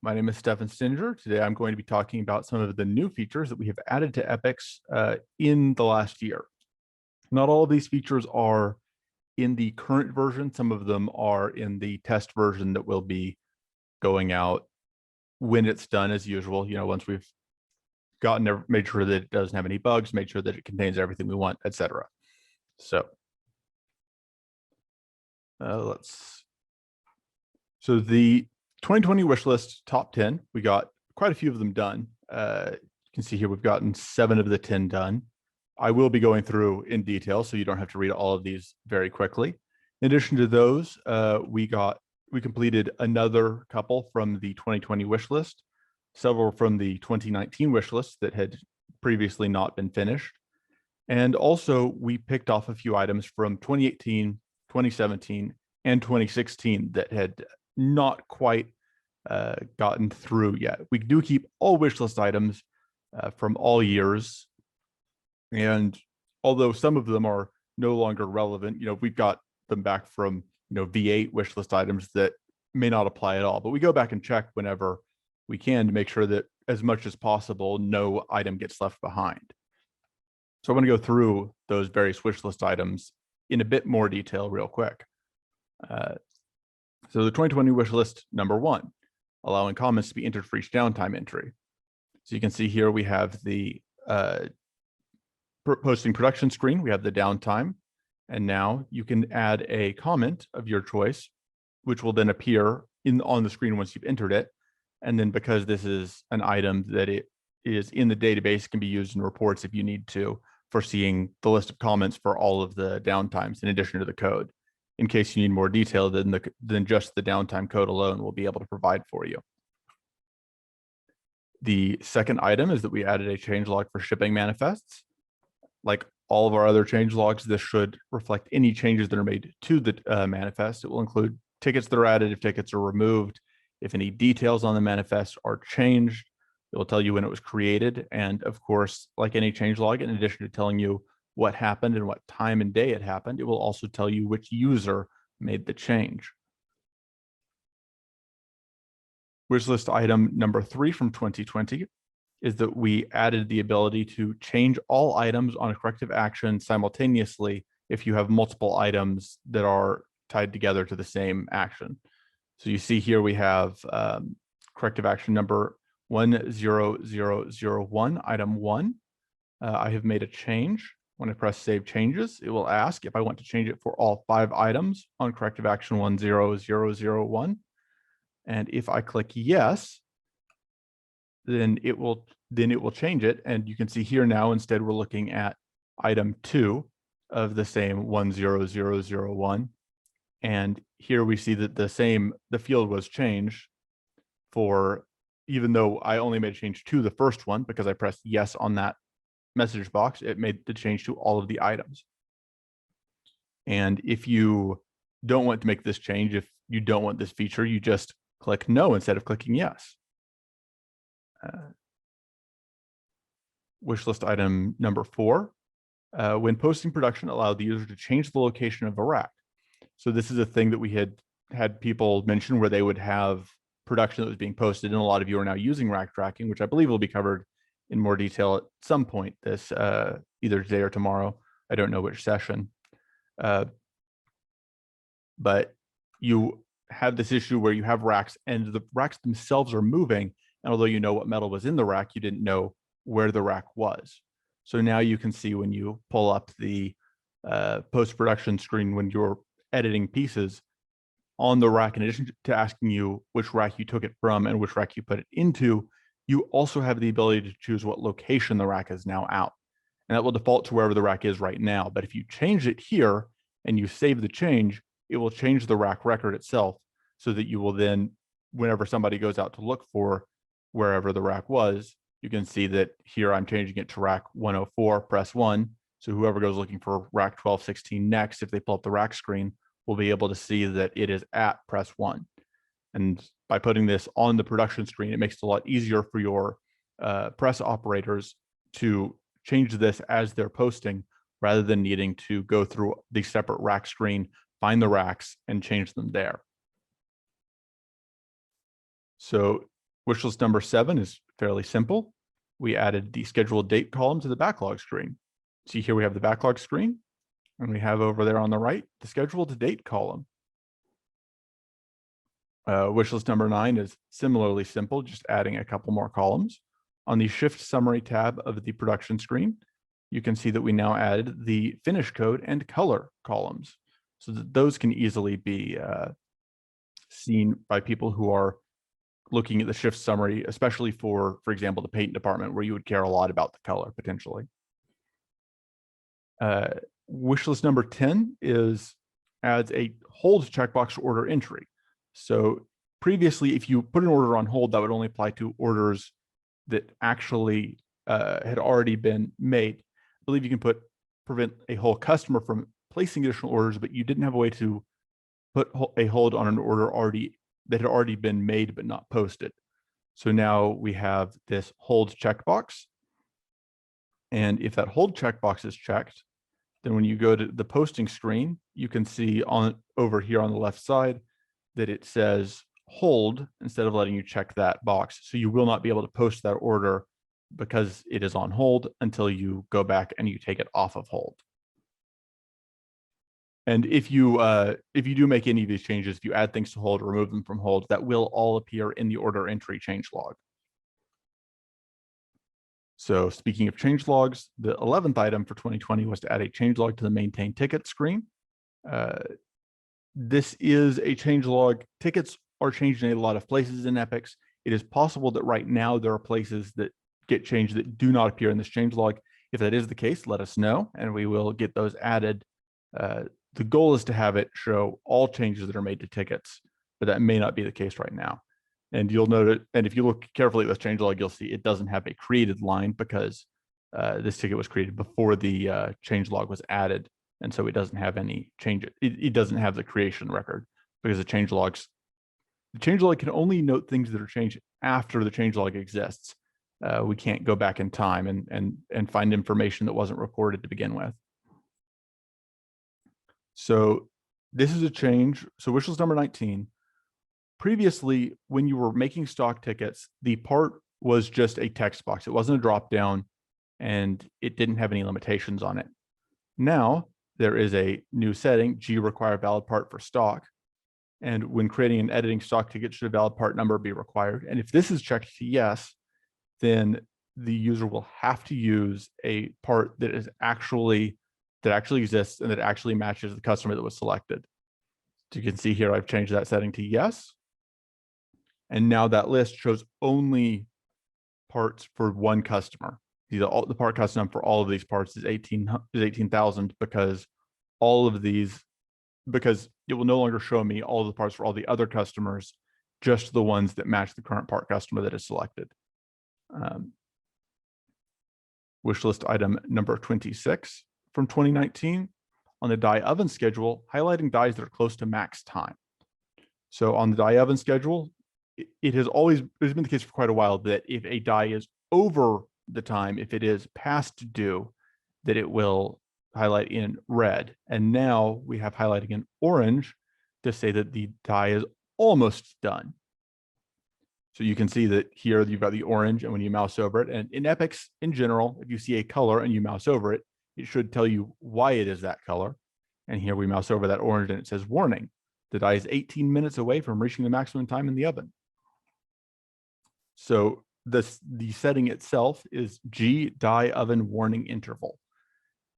My name is Stefan Stinger. Today I'm going to be talking about some of the new features that we have added to EPICS in the last year. Not all of these features are in the current version. Some of them are in the test version that will be going out when it's done as usual. Once we've made sure that it doesn't have any bugs, made sure that it contains everything we want, etc. So the 2020 wish list top 10, we got quite a few of them done. You can see here we've gotten 7 of the 10 done. I will be going through in detail, so you don't have to read all of these very quickly. In addition to those, we completed another couple from the 2020 wish list, several from the 2019 wish list that had previously not been finished. And also we picked off a few items from 2018, 2017, and 2016 that had not quite gotten through yet. We do keep all wish list items from all years. And although some of them are no longer relevant, we've got them back from, V8 wish list items that may not apply at all, but we go back and check whenever we can to make sure that as much as possible, no item gets left behind. So I want to go through those various wish list items in a bit more detail real quick. So the 2020 wish list number 1, allowing comments to be entered for each downtime entry. So you can see here we have the posting production screen, we have the downtime, and now you can add a comment of your choice, which will then appear on the screen once you've entered it. And then because this is an item that it is in the database, can be used in reports if you need to, for seeing the list of comments for all of the downtimes in addition to the code. In case you need more detail than just the downtime code alone, we'll be able to provide for you. The second item is that we added a changelog for shipping manifests. Like all of our other changelogs, this should reflect any changes that are made to the manifest. It will include tickets that are added, if tickets are removed, if any details on the manifest are changed. It will tell you when it was created. And of course, like any changelog, in addition to telling you what happened and what time and day it happened, it will also tell you which user made the change. Wishlist item number 3 from 2020 is that we added the ability to change all items on a corrective action simultaneously if you have multiple items that are tied together to the same action. So you see here we have corrective action number 10001, item 1. I have made a change. When I press save changes, it will ask if I want to change it for all 5 items on corrective action 10001. And if I click yes, then it will change it. And you can see here now, instead, we're looking at item 2 of the same 10001. And here we see that the field was changed for, even though I only made a change to the first one because I pressed yes on that message box, it made the change to all of the items. And if you don't want to make this change, if you don't want this feature, you just click no instead of clicking yes. Wishlist item number 4, when posting production, allow the user to change the location of a rack. So this is a thing that we had people mention where they would have production that was being posted, and a lot of you are now using rack tracking, which I believe will be covered in more detail at some point this either today or tomorrow. I don't know which session. But you have this issue where you have racks and the racks themselves are moving. And although you know what metal was in the rack, you didn't know where the rack was. So now you can see when you pull up the post-production screen, when you're editing pieces on the rack, in addition to asking you which rack you took it from and which rack you put it into, you also have the ability to choose what location the rack is now out. And that will default to wherever the rack is right now. But if you change it here and you save the change, it will change the rack record itself so that you will then, whenever somebody goes out to look for wherever the rack was, you can see that here I'm changing it to rack 104, press 1. So whoever goes looking for rack 1216 next, if they pull up the rack screen, will be able to see that it is at press 1. And by putting this on the production screen, it makes it a lot easier for your press operators to change this as they're posting, rather than needing to go through the separate rack screen, find the racks, and change them there. So Wish list number 7 is fairly simple. We added the scheduled date column to the backlog screen. See here we have the backlog screen, and we have over there on the right the scheduled date column. Wish list number 9 is similarly simple, just adding a couple more columns. On the Shift Summary tab of the production screen, you can see that we now added the finish code and color columns, so that those can easily be seen by people who are looking at the shift summary, especially for example, the paint department, where you would care a lot about the color potentially. Wish list number 10 adds a hold checkbox to order entry. So previously, if you put an order on hold, that would only apply to orders that actually had already been made. I believe you can prevent a whole customer from placing additional orders, but you didn't have a way to put a hold on an order that had already been made but not posted. So now we have this hold checkbox. And if that hold checkbox is checked, then when you go to the posting screen, you can see over here on the left side that it says hold instead of letting you check that box. So you will not be able to post that order because it is on hold until you go back and you take it off of hold. And if you do make any of these changes, if you add things to hold or remove them from hold, that will all appear in the order entry change log. So speaking of change logs, the 11th item for 2020 was to add a change log to the maintain ticket screen. This is a change log. Tickets are changed in a lot of places in EPICS. It is possible that right now there are places that get changed that do not appear in this change log. If that is the case, let us know and we will get those added. The goal is to have it show all changes that are made to tickets, but that may not be the case right now. And you'll note it, and if you look carefully at this change log, you'll see it doesn't have a created line because this ticket was created before the change log was added. And so it doesn't have any change. It doesn't have the creation record because the change log can only note things that are changed after the change log exists. We can't go back in time and find information that wasn't recorded to begin with. So this is a change. So wish list number 19. Previously, when you were making stock tickets, the part was just a text box. It wasn't a drop down and it didn't have any limitations on it. Now there is a new setting, G require valid part for stock. And when creating and editing stock tickets, should a valid part number be required? And if this is checked to yes, then the user will have to use a part that actually exists and that actually matches the customer that was selected. So you can see here, I've changed that setting to yes. And now that list shows only parts for one customer. The part custom for all of these parts is 18,000 because it will no longer show me all of the parts for all the other customers, just the ones that match the current part customer that is selected. Wish list item number 26 from 2019 on the die oven schedule, highlighting dies that are close to max time. So on the die oven schedule, it has been the case for quite a while that if a die is over the time, if it is past due, that it will highlight in red. And now we have highlighting in orange to say that the die is almost done. So you can see that here you've got the orange, and when you mouse over it, and in EPICS in general, if you see a color and you mouse over it, it should tell you why it is that color. And here we mouse over that orange and it says warning. The die is 18 minutes away from reaching the maximum time in the oven. So the setting itself is G die oven warning interval.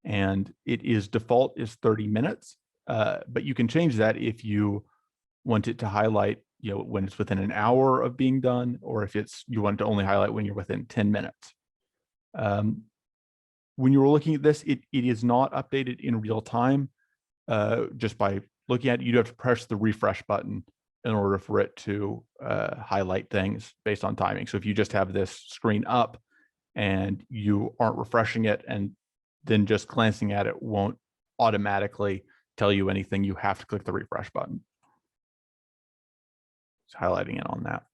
And it is default is 30 minutes, but you can change that if you want it to highlight, when it's within an hour of being done, or if you want it to only highlight when you're within 10 minutes. When you were looking at this, it is not updated in real time. Just by looking at it, you'd have to press the refresh button in order for it to highlight things based on timing. So if you just have this screen up and you aren't refreshing it, and then just glancing at it won't automatically tell you anything, you have to click the refresh button. It's highlighting it on that.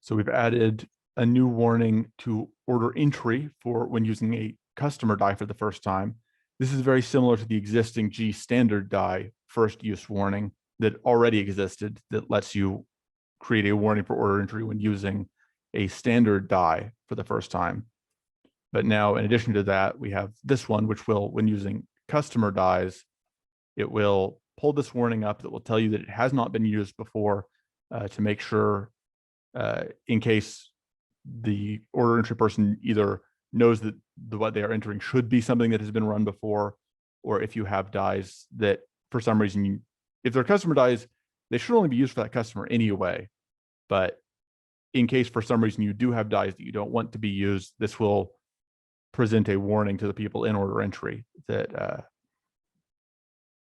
So we've added a new warning to order entry for when using a customer die for the first time. This is very similar to the existing G standard die first use warning that already existed, that lets you create a warning for order entry when using a standard die for the first time. But now, in addition to that, we have this one, which will, when using customer dies, it will pull this warning up that will tell you that it has not been used before, to make sure, in case the order entry person either knows that what they are entering should be something that has been run before, or if you have dies that for some reason, if they're customer dies, they should only be used for that customer anyway. But in case for some reason you do have dies that you don't want to be used, this will present a warning to the people in order entry that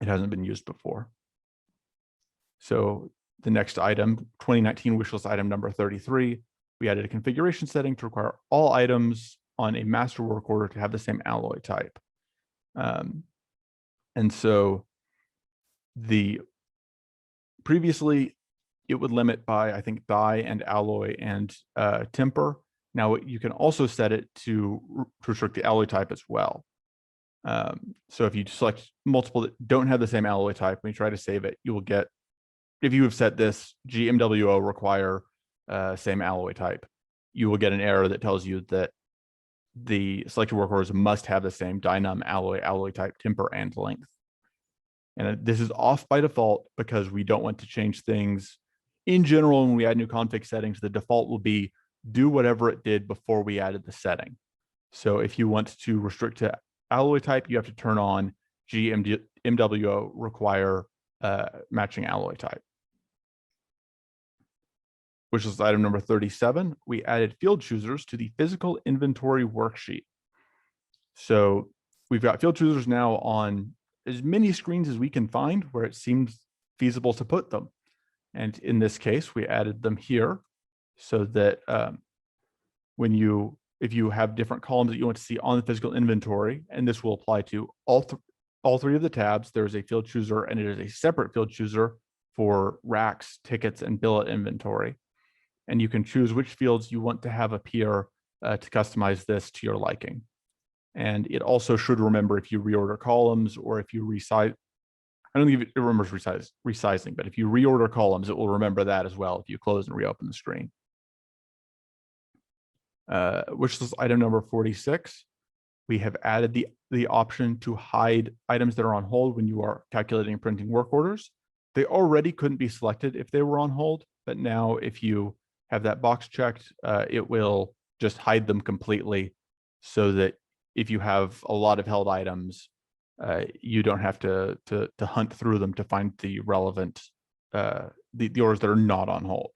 it hasn't been used before. So the next item, 2019 wishlist item number 33, we added a configuration setting to require all items on a master work order to have the same alloy type. And so previously it would limit by, I think, die and alloy and temper. Now you can also set it to restrict the alloy type as well. So if you select multiple that don't have the same alloy type, when you try to save it, you will get, if you have set this GMWO require same alloy type, you will get an error that tells you that the selected work orders must have the same dynam alloy type, temper, and length. And this is off by default because we don't want to change things. In general, when we add new config settings, the default will be do whatever it did before we added the setting. So if you want to restrict to alloy type, you have to turn on GMWO require matching alloy type. Which is item number 37. We added field choosers to the physical inventory worksheet. So we've got field choosers now on as many screens as we can find where it seems feasible to put them. And in this case, we added them here so that if you have different columns that you want to see on the physical inventory, and this will apply to all three of the tabs, there's a field chooser, and it is a separate field chooser for racks, tickets, and billet inventory. And you can choose which fields you want to have appear to customize this to your liking. And it also should remember if you reorder columns or if you resize. I don't think it remembers resizing, but if you reorder columns, it will remember that as well if you close and reopen the screen. Which is item number 46. We have added the option to hide items that are on hold when you are calculating and printing work orders. They already couldn't be selected if they were on hold, but now if you have that box checked, it will just hide them completely so that if you have a lot of held items, you don't have to hunt through them to find the relevant, the orders that are not on hold.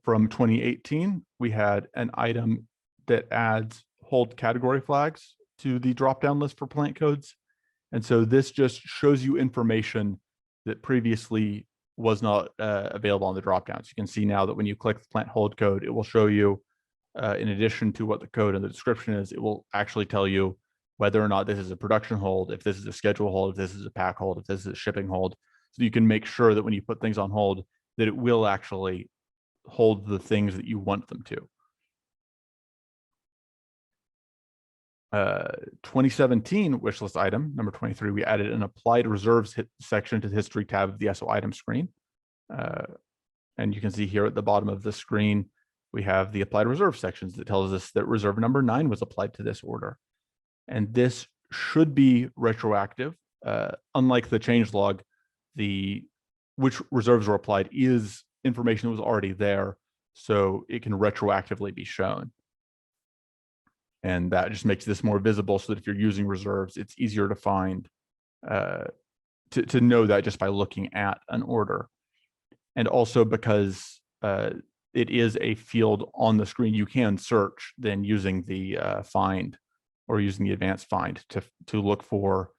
From 2018, we had an item that adds hold category flags to the drop-down list for plant codes. And so this just shows you information that previously was not available on the dropdowns. You can see now that when you click the plant hold code, it will show you, in addition to what the code and the description is, it will actually tell you whether or not this is a production hold, if this is a schedule hold, if this is a pack hold, if this is a shipping hold. So you can make sure that when you put things on hold, that it will actually hold the things that you want them to. 2017 wishlist item number 23, we added an applied reserves section to the history tab of the SO item screen. And you can see here at the bottom of the screen, we have the applied reserve sections that tells us that reserve number 9 was applied to this order. And this should be retroactive. Unlike the changelog, which reserves were applied is information that was already there, so it can retroactively be shown. And that just makes this more visible so that if you're using reserves, it's easier to find, to know that just by looking at an order. And also because it is a field on the screen, you can search then using the find or using the advanced find to look for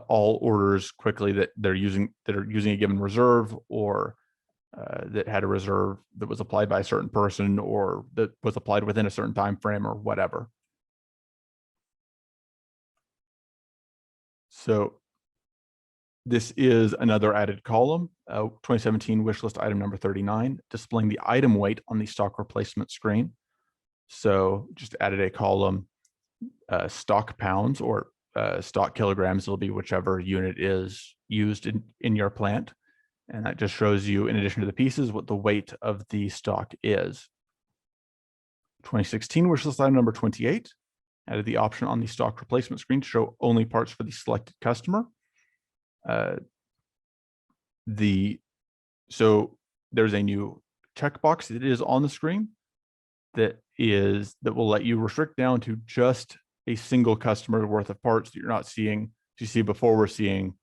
all orders quickly that are using a given reserve, or that had a reserve that was applied by a certain person or that was applied within a certain time frame or whatever. So this is another added column, 2017 wishlist item number 39, displaying the item weight on the stock replacement screen. So just added a column, stock pounds, or stock kilograms, it'll be whichever unit is used in your plant. And that just shows you, in addition to the pieces, what the weight of the stock is. 2016 wish list item number 28 added the option on the stock replacement screen to show only parts for the selected customer. So there's a new checkbox that is on the screen that will let you restrict down to just a single customer worth of parts that you're not seeing. You see, before we're seeing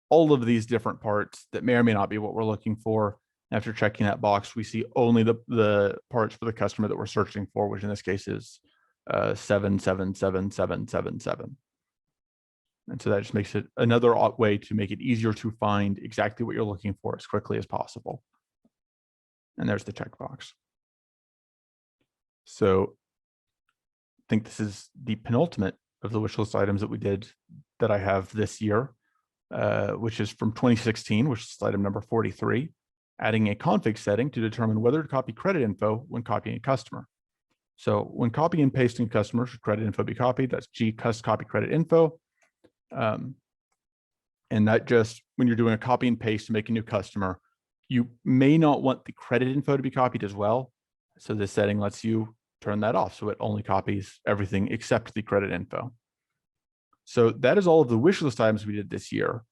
all of these different parts that may or may not be what we're looking for. After checking that box, we see only the parts for the customer that we're searching for, which in this case is 777777. And so that just makes it another way to make it easier to find exactly what you're looking for as quickly as possible. And there's the checkbox. So I think this is the penultimate of the wish list items that we did that I have this year, which is from 2016, which is item number 43, adding a config setting to determine whether to copy credit info when copying a customer. So when copying and pasting a customer, should credit info be copied? That's G copy credit info. And that just, when you're doing a copy and paste to make a new customer, you may not want the credit info to be copied as well. So this setting lets you turn that off. So it only copies everything except the credit info. So that is all of the wish list items we did this year.